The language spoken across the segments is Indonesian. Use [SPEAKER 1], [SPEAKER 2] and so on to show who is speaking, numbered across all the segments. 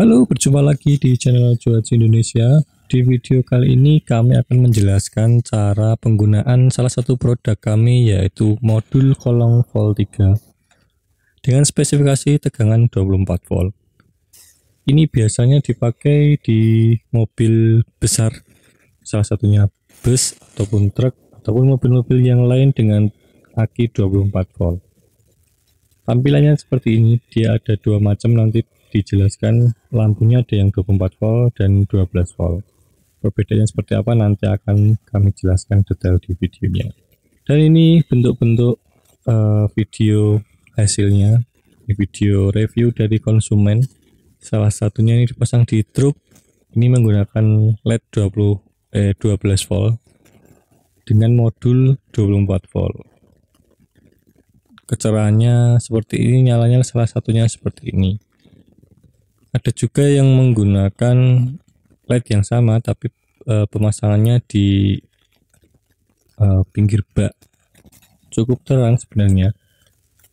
[SPEAKER 1] Halo, berjumpa lagi di channel Cuaca Indonesia. Di video kali ini kami akan menjelaskan cara penggunaan salah satu produk kami, yaitu modul kolong volt 3 dengan spesifikasi tegangan 24 volt. Ini biasanya dipakai di mobil besar, salah satunya bus ataupun truk ataupun mobil-mobil yang lain dengan aki 24 volt. Tampilannya seperti ini, dia ada dua macam, nanti dijelaskan. Lampunya ada yang 24 volt dan 12 volt. Perbedaannya seperti apa nanti akan kami jelaskan detail di videonya. Dan ini bentuk-bentuk video hasilnya. Ini video review dari konsumen. Salah satunya ini dipasang di truk. Ini menggunakan LED 12 volt dengan modul 24 volt. Kecerahannya seperti ini, nyalanya salah satunya seperti ini. Ada juga yang menggunakan LED yang sama tapi pemasangannya di pinggir bak, cukup terang sebenarnya.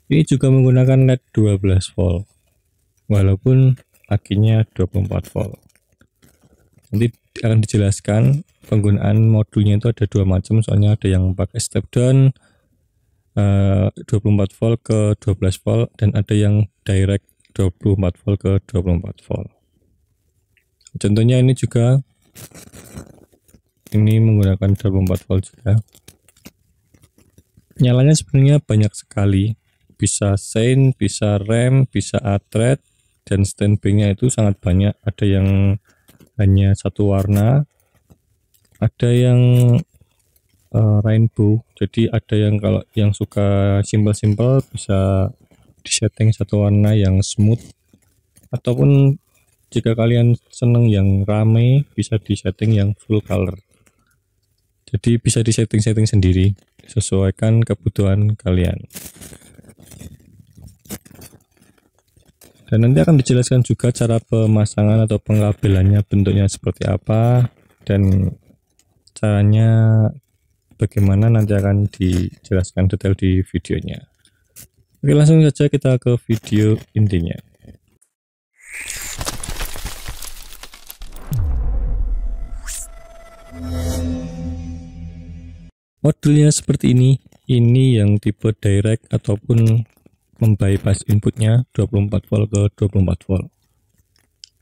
[SPEAKER 1] Ini juga menggunakan LED 12 volt walaupun akinya 24 volt. Nanti akan dijelaskan penggunaan modulnya itu ada dua macam, soalnya ada yang pakai step down 24 volt ke 12 volt dan ada yang direct 24 volt ke 24 volt. Contohnya ini juga, ini menggunakan 24 volt juga. Nyalanya sebenarnya banyak sekali, bisa sein, bisa rem, bisa atret, dan standby-nya itu sangat banyak. Ada yang hanya satu warna, ada yang rainbow. Jadi ada yang kalau yang suka simple-simple bisa disetting satu warna yang smooth, ataupun jika kalian seneng yang rame bisa disetting yang full color. Jadi bisa disetting-setting sendiri, sesuaikan kebutuhan kalian. Dan nanti akan dijelaskan juga cara pemasangan atau pengabelannya, bentuknya seperti apa dan caranya bagaimana nanti akan dijelaskan detail di videonya. Oke, langsung saja kita ke video intinya. Modulnya seperti ini yang tipe direct ataupun membypass inputnya 24 volt ke 24 volt.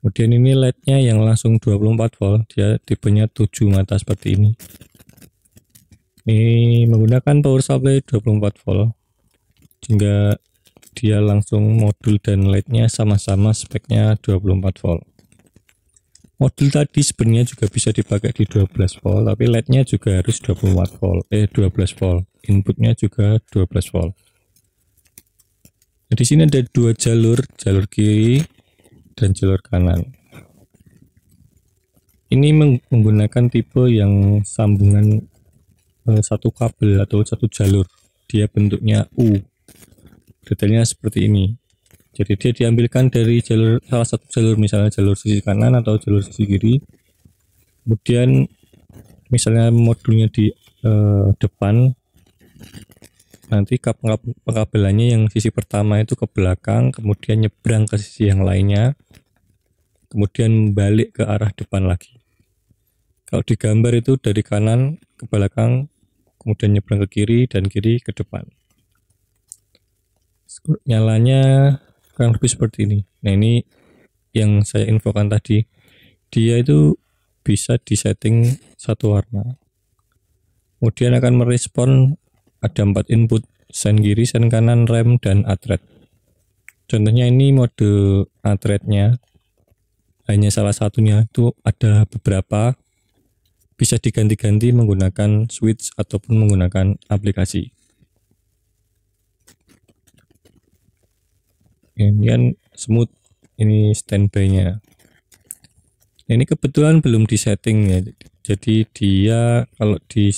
[SPEAKER 1] Kemudian ini LED-nya yang langsung 24 volt, dia tipenya 7 mata seperti ini. Ini menggunakan power supply 24 volt, sehingga dia langsung modul dan LED-nya sama-sama speknya 24 volt. Modul tadi sebenarnya juga bisa dipakai di 12 volt, tapi LED-nya juga harus 24 volt, 12 volt. Inputnya juga 12 volt. Nah, di sini ada dua jalur kiri dan jalur kanan. Ini menggunakan tipe yang sambungan satu kabel atau satu jalur, dia bentuknya U, detailnya seperti ini. Jadi dia diambilkan dari jalur, salah satu jalur, misalnya jalur sisi kanan atau jalur sisi kiri. Kemudian misalnya modulnya di depan, nanti pengabelannya yang sisi pertama itu ke belakang, kemudian nyebrang ke sisi yang lainnya, kemudian balik ke arah depan lagi. Kalau digambar itu dari kanan ke belakang, kemudian nyebrang ke kiri dan kiri ke depan. Nyalanya kurang lebih seperti ini. Nah, ini yang saya infokan tadi, dia itu bisa disetting satu warna. Kemudian akan merespon, ada 4 input, sen kiri, sen kanan, rem, dan atret. Contohnya ini mode atretnya hanya salah satunya, itu ada beberapa, bisa diganti-ganti menggunakan switch ataupun menggunakan aplikasi. Ini kan smooth, ini standby-nya. Ini kebetulan belum disetting ya, jadi dia kalau di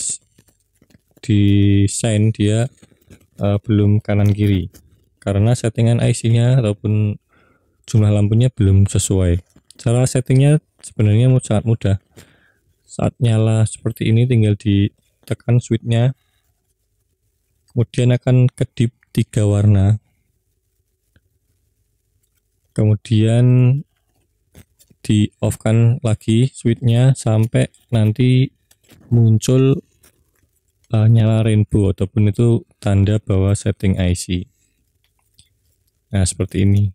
[SPEAKER 1] sign dia belum kanan kiri karena settingan IC-nya ataupun jumlah lampunya belum sesuai. Cara settingnya sebenarnya sangat mudah. Saat nyala seperti ini tinggal ditekan switch-nya, kemudian akan kedip 3 warna, kemudian di off kan lagi switchnya sampai nanti muncul nyala rainbow ataupun itu tanda bahwa setting IC. Nah seperti ini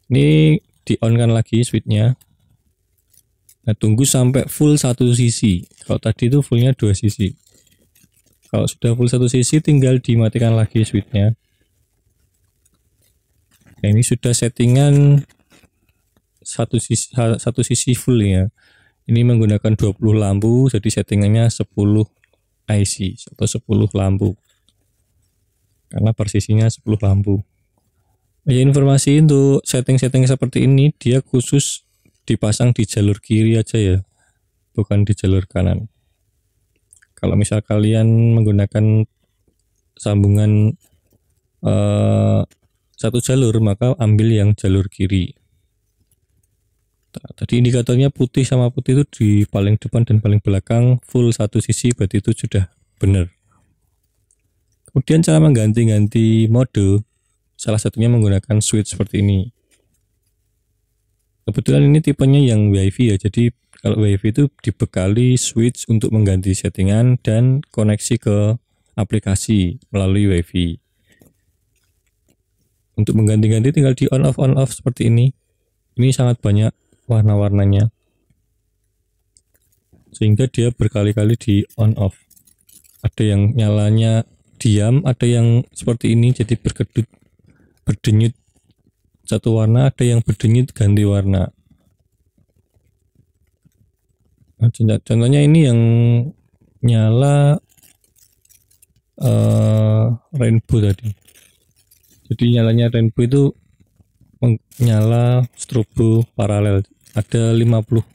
[SPEAKER 1] di on kan lagi switchnya. Nah tunggu sampai full satu sisi. Kalau tadi itu fullnya 2 sisi. Kalau sudah full satu sisi tinggal dimatikan lagi switchnya. Nah, ini sudah settingan satu sisi full ya. Ini menggunakan 20 lampu, jadi settingannya 10 IC atau 10 lampu. Karena persisinya 10 lampu. Ya, informasi untuk setting-setting seperti ini dia khusus dipasang di jalur kiri aja ya, bukan di jalur kanan. Kalau misal kalian menggunakan sambungan satu jalur, maka ambil yang jalur kiri. Tadi indikatornya putih sama putih itu di paling depan dan paling belakang full satu sisi, berarti itu sudah benar. Kemudian cara mengganti-ganti mode, salah satunya menggunakan switch seperti ini. Kebetulan ini tipenya yang WiFi ya, jadi kalau WiFi itu dibekali switch untuk mengganti settingan dan koneksi ke aplikasi melalui WiFi. Untuk mengganti-ganti tinggal di on off seperti ini. Ini sangat banyak warna-warnanya, sehingga dia berkali-kali di on off. Ada yang nyalanya diam, ada yang seperti ini jadi berdenyut satu warna, ada yang berdenyut ganti warna. Nah, contohnya ini yang nyala rainbow tadi. Jadi nyalanya rainbow itu nyala strobo paralel, ada 50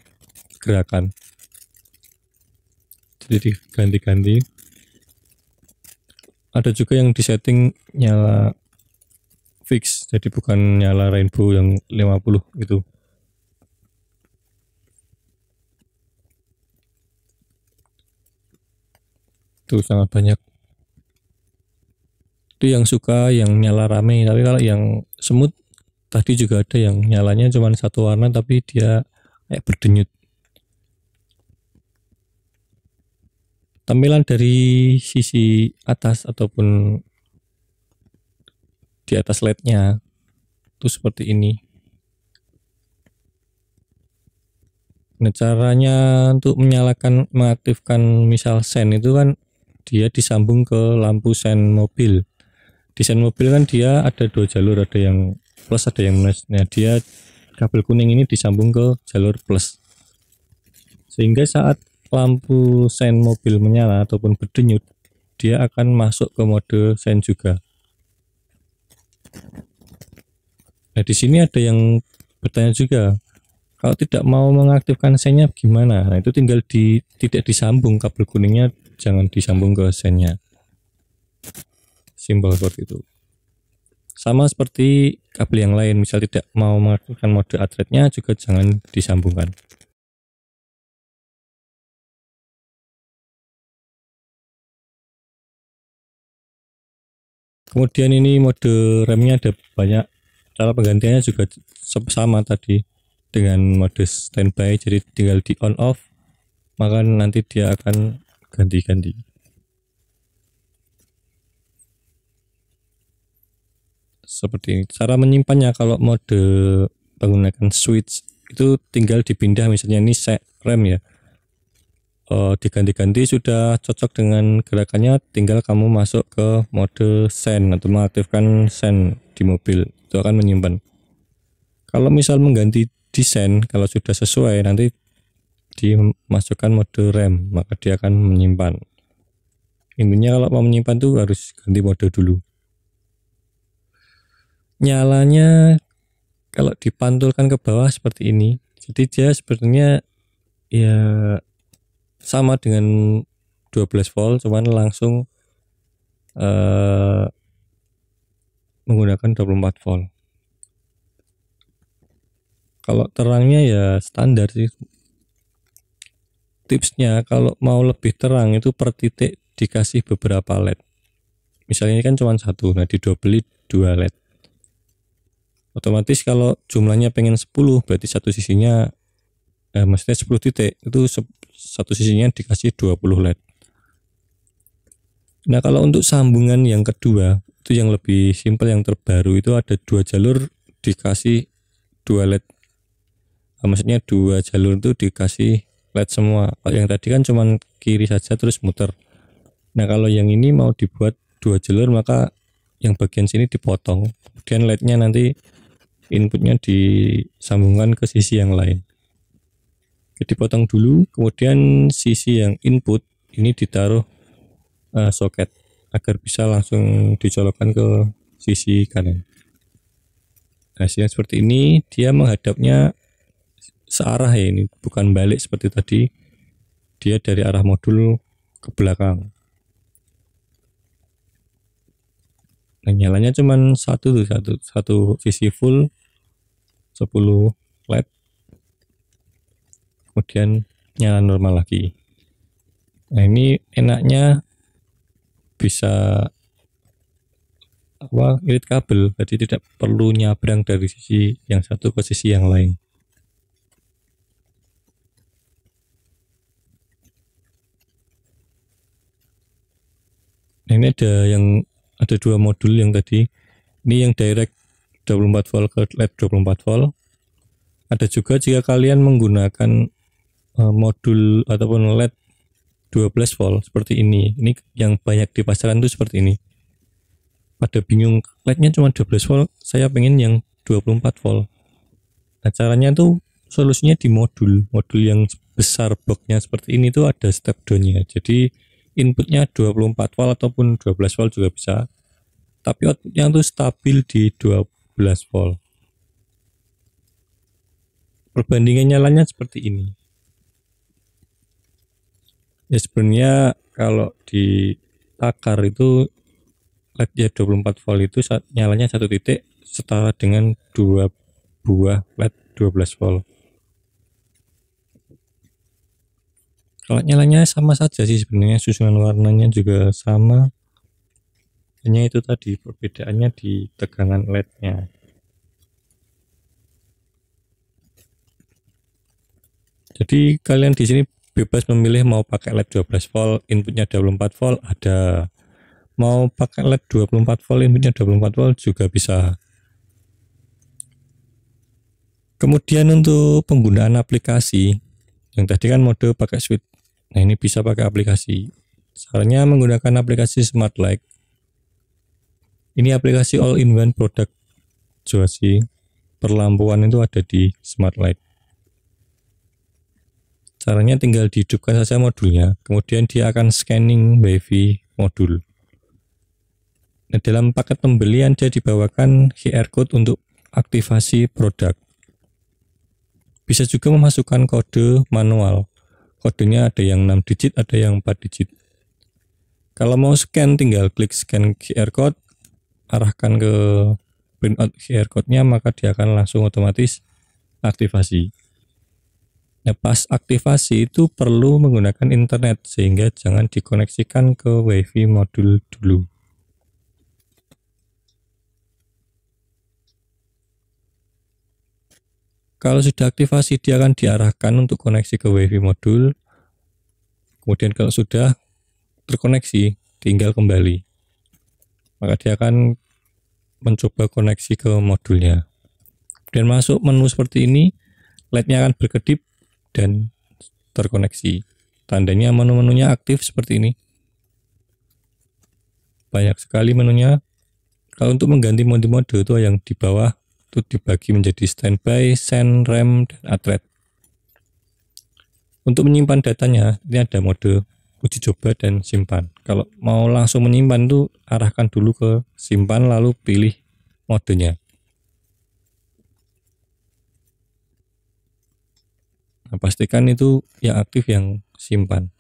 [SPEAKER 1] gerakan. Jadi ganti-ganti. Ada juga yang disetting nyala fix, jadi bukan nyala rainbow yang 50 gitu. Itu sangat banyak. Itu yang suka yang nyala rame, tapi kalau yang semut tadi juga ada yang nyalanya cuma satu warna tapi dia kayak berdenyut. Tampilan dari sisi atas ataupun di atas LED-nya itu seperti ini. Nah, caranya untuk mengaktifkan misal sen itu kan dia disambung ke lampu sen mobil. Di sen mobil kan dia ada 2 jalur, ada yang plus ada yang minus. Nah, dia kabel kuning ini disambung ke jalur plus. Sehingga saat lampu sen mobil menyala ataupun berdenyut, dia akan masuk ke mode sen juga. Nah, di sini ada yang bertanya juga, kalau tidak mau mengaktifkan sennya gimana? Nah, itu tinggal tidak disambung kabel kuningnya, jangan disambung ke sennya. Simpel seperti itu. Sama seperti kabel yang lain, misal tidak mau mengaktifkan mode atretnya juga jangan disambungkan. Kemudian ini mode remnya ada banyak, cara penggantiannya juga sama tadi dengan mode standby, jadi tinggal di on off maka nanti dia akan ganti-ganti. Seperti ini cara menyimpannya. Kalau mode menggunakan switch itu tinggal dipindah, misalnya ini set rem ya, diganti-ganti sudah cocok dengan gerakannya, tinggal kamu masuk ke mode sen atau mengaktifkan sen di mobil, itu akan menyimpan. Kalau misal mengganti desain, kalau sudah sesuai nanti dimasukkan mode rem, maka dia akan menyimpan. Intinya kalau mau menyimpan tuh harus ganti mode dulu. Nyalanya kalau dipantulkan ke bawah seperti ini, jadi dia sebenarnya ya sama dengan 12 volt, cuman langsung menggunakan 24 volt. Kalau terangnya ya standar sih. Tipsnya kalau mau lebih terang itu per titik dikasih beberapa LED. Misalnya ini kan cuma satu, nah didobeli 2 LED. Otomatis kalau jumlahnya pengen 10, berarti satu sisinya maksudnya 10 titik itu satu sisinya dikasih 20 LED. Nah kalau untuk sambungan yang kedua itu yang lebih simpel, yang terbaru itu ada 2 jalur dikasih 2 LED. Maksudnya 2 jalur itu dikasih LED semua. Kalau yang tadi kan cuma kiri saja terus muter. Nah kalau yang ini mau dibuat 2 jalur, maka yang bagian sini dipotong, kemudian LED-nya nanti inputnya disambungkan ke sisi yang lain. Jadi potong dulu, kemudian sisi yang input ini ditaruh soket agar bisa langsung dicolokkan ke sisi kanan. Hasilnya seperti ini, dia menghadapnya searah ya, ini bukan balik seperti tadi, dia dari arah modul ke belakang. Nah, nyalanya cuman satu sisi full 10 LED, kemudian nyala normal lagi. Nah ini enaknya bisa irit kabel, jadi tidak perlu nyabrang dari sisi yang satu ke sisi yang lain. Nah ini ada 2 modul yang tadi, ini yang direct 24 volt ke LED 24 volt. Ada juga jika kalian menggunakan modul ataupun LED 12 volt seperti ini yang banyak di pasaran itu seperti ini. Pada bingung, LED-nya cuma 12 volt, saya pengen yang 24 volt. Nah caranya tuh solusinya di modul yang besar boxnya seperti ini tuh ada step down-nya. Jadi inputnya 24 volt ataupun 12 volt juga bisa, tapi outputnya tuh stabil di 12 volt. Perbandingan nyalanya seperti ini. Ya sebenarnya kalau di takar itu LED ya 24 volt itu nyalanya 1 titik setara dengan 2 buah LED 12 volt. Kalau nyalanya sama saja sih sebenarnya, susunan warnanya juga sama, hanya itu tadi perbedaannya di tegangan LED-nya. Jadi kalian di sini bebas memilih mau pakai LED 12 volt inputnya 24 volt ada, mau pakai LED 24 volt inputnya 24 volt juga bisa. Kemudian untuk penggunaan aplikasi, yang tadi kan mode pakai switch, nah ini bisa pakai aplikasi. Caranya menggunakan aplikasi Smart Light. Ini aplikasi all-in-one produk Joasi. Perlampuan itu ada di Smart Light. Caranya tinggal dihidupkan saja modulnya, kemudian dia akan scanning WiFi modul. Nah, dalam paket pembelian dia dibawakan QR code untuk aktivasi produk. Bisa juga memasukkan kode manual. Kodenya ada yang 6 digit, ada yang 4 digit. Kalau mau scan tinggal klik scan QR code, arahkan ke printout QR code-nya, maka dia akan langsung otomatis aktivasi. Nah, pas aktivasi itu perlu menggunakan internet sehingga jangan dikoneksikan ke WiFi modul dulu. Kalau sudah aktivasi dia akan diarahkan untuk koneksi ke WiFi modul. Kemudian kalau sudah terkoneksi tinggal kembali. Maka dia akan mencoba koneksi ke modulnya. Kemudian masuk menu seperti ini, LED-nya akan berkedip dan terkoneksi. Tandanya menu-menunya aktif seperti ini. Banyak sekali menunya. Kalau untuk mengganti mode-mode itu yang di bawah itu dibagi menjadi standby, send, RAM, dan ATRED. Untuk menyimpan datanya, ini ada mode uji coba dan simpan. Kalau mau langsung menyimpan itu arahkan dulu ke simpan lalu pilih modenya. Nah, pastikan itu yang aktif yang simpan.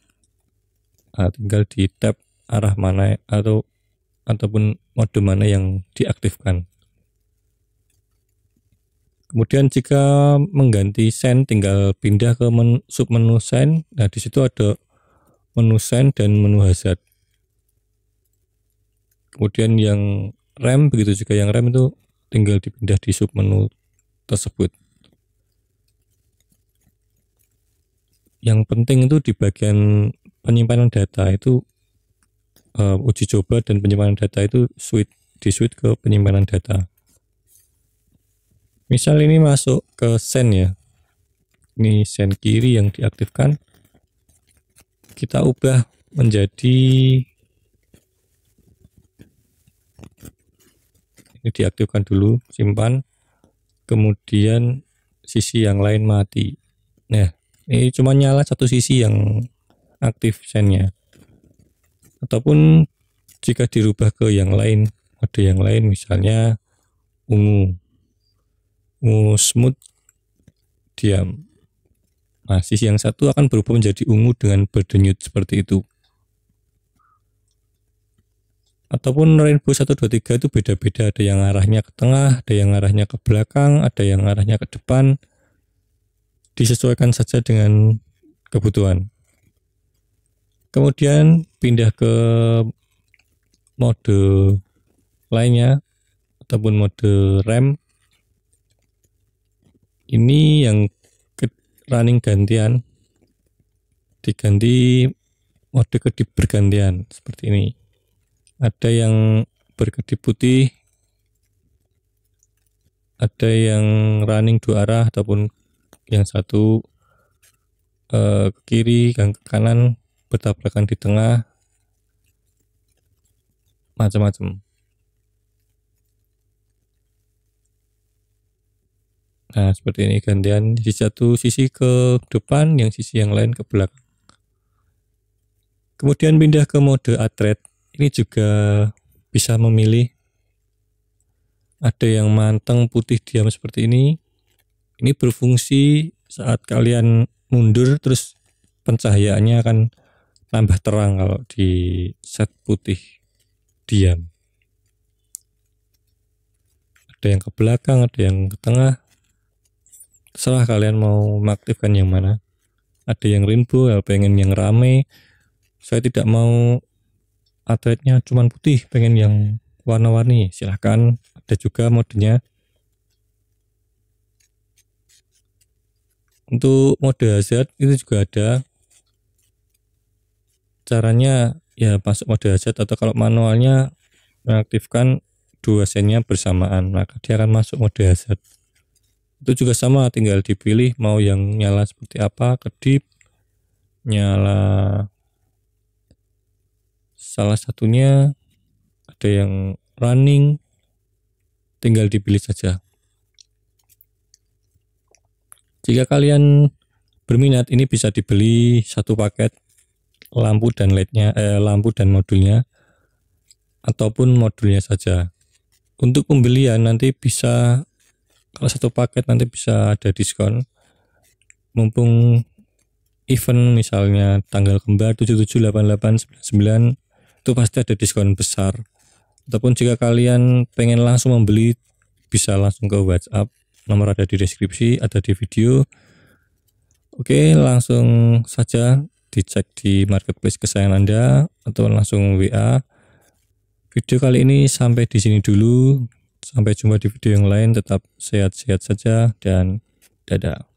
[SPEAKER 1] Nah, tinggal di tab arah mana ataupun mode mana yang diaktifkan. Kemudian jika mengganti send tinggal pindah ke submenu send. Nah, di situ ada menu send dan menu hazard. Kemudian yang RAM begitu juga, yang RAM itu tinggal dipindah di submenu tersebut. yang penting itu di bagian penyimpanan data itu uji coba dan penyimpanan data itu di switch ke penyimpanan data. Misal ini masuk ke send ya, ini send kiri yang diaktifkan, kita ubah menjadi ini diaktifkan dulu, simpan, kemudian sisi yang lain mati. Nah, ini cuma nyala satu sisi yang aktif sendnya. Ataupun jika dirubah ke yang lain, mode yang lain, misalnya ungu smooth, diam. Nah, sisi yang satu akan berubah menjadi ungu dengan berdenyut seperti itu. Ataupun rainbow 1, 2, 3 itu beda-beda, ada yang arahnya ke tengah, ada yang arahnya ke belakang, ada yang arahnya ke depan. Disesuaikan saja dengan kebutuhan. Kemudian pindah ke mode lainnya ataupun mode rem. Ini yang running gantian, diganti mode kedip bergantian seperti ini. Ada yang berkedip putih, ada yang running dua arah ataupun yang satu ke kiri, yang ke kanan, bertabrakan di tengah, macam-macam. Nah, seperti ini gantian, sisi satu sisi ke depan, yang sisi yang lain ke belakang. Kemudian pindah ke mode atret. Ini juga bisa memilih. Ada yang manteng putih diam seperti ini. Ini berfungsi saat kalian mundur terus pencahayaannya akan tambah terang kalau di set putih diam. Ada yang ke belakang, ada yang ke tengah. Terserah kalian mau mengaktifkan yang mana. Ada yang rainbow, pengen yang rame. Saya tidak mau atletnya cuman putih, pengen yang warna-warni. Silahkan, ada juga modenya. Untuk mode hazard itu juga ada. Caranya ya masuk mode hazard, atau kalau manualnya mengaktifkan dua sennya bersamaan, maka dia akan masuk mode hazard. Itu juga sama, tinggal dipilih mau yang nyala seperti apa, kedip, nyala salah satunya, ada yang running, tinggal dipilih saja. Jika kalian berminat, ini bisa dibeli satu paket lampu dan LED-nya, lampu dan modulnya, ataupun modulnya saja. Untuk pembelian nanti bisa, kalau satu paket nanti bisa ada diskon. Mumpung event misalnya tanggal kembar 77, 88, 99 itu pasti ada diskon besar. Ataupun jika kalian pengen langsung membeli, bisa langsung ke WhatsApp, nomor ada di deskripsi, ada di video. Oke, langsung saja dicek di marketplace kesayangan Anda atau langsung WA. Video kali ini sampai di sini dulu. Sampai jumpa di video yang lain. Tetap sehat-sehat saja dan dadah.